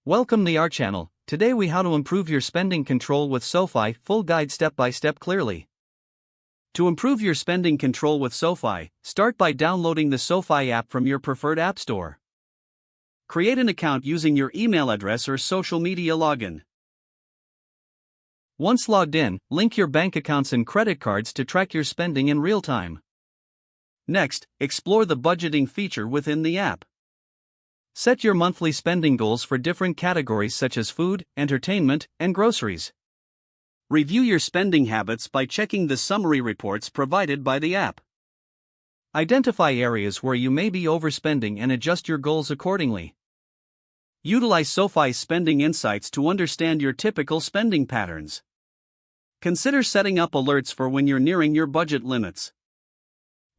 Welcome to our channel. Today we how to improve your spending control with SoFi, full guide step by step clearly. To improve your spending control with SoFi, start by downloading the SoFi app from your preferred app store. Create an account using your email address or social media login. Once logged in, link your bank accounts and credit cards to track your spending in real time. Next, explore the budgeting feature within the app. Set your monthly spending goals for different categories such as food, entertainment, and groceries. Review your spending habits by checking the summary reports provided by the app. Identify areas where you may be overspending and adjust your goals accordingly. Utilize SoFi's spending insights to understand your typical spending patterns. Consider setting up alerts for when you're nearing your budget limits.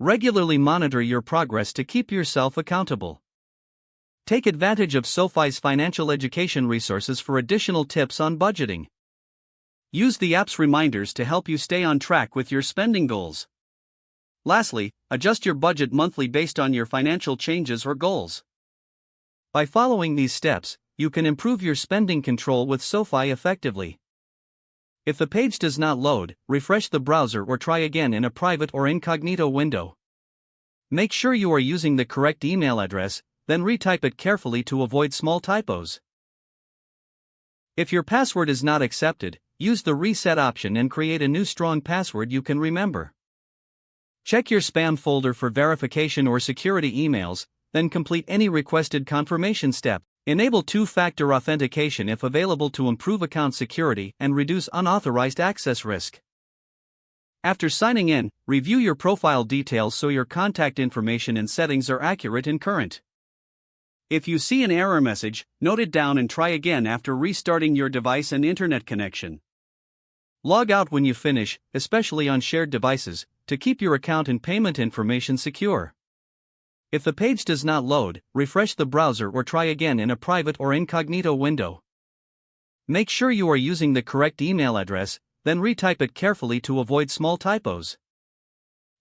Regularly monitor your progress to keep yourself accountable. Take advantage of SoFi's financial education resources for additional tips on budgeting. Use the app's reminders to help you stay on track with your spending goals. Lastly, adjust your budget monthly based on your financial changes or goals. By following these steps, you can improve your spending control with SoFi effectively. If the page does not load, refresh the browser or try again in a private or incognito window. Make sure you are using the correct email address, then retype it carefully to avoid small typos. If your password is not accepted, use the reset option and create a new strong password you can remember. Check your spam folder for verification or security emails, then complete any requested confirmation step. Enable two-factor authentication if available to improve account security and reduce unauthorized access risk. After signing in, review your profile details so your contact information and settings are accurate and current. If you see an error message, note it down and try again after restarting your device and internet connection. Log out when you finish, especially on shared devices, to keep your account and payment information secure. If the page does not load, refresh the browser or try again in a private or incognito window. Make sure you are using the correct email address, then retype it carefully to avoid small typos.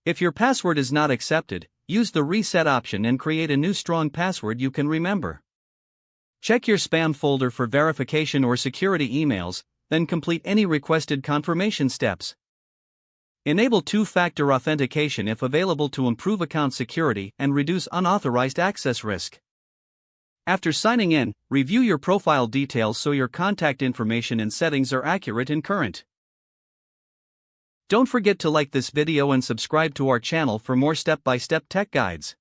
If your password is not accepted, use the reset option and create a new strong password you can remember. Check your spam folder for verification or security emails, then complete any requested confirmation steps. Enable two-factor authentication if available to improve account security and reduce unauthorized access risk. After signing in, review your profile details so your contact information and settings are accurate and current. Don't forget to like this video and subscribe to our channel for more step-by-step tech guides.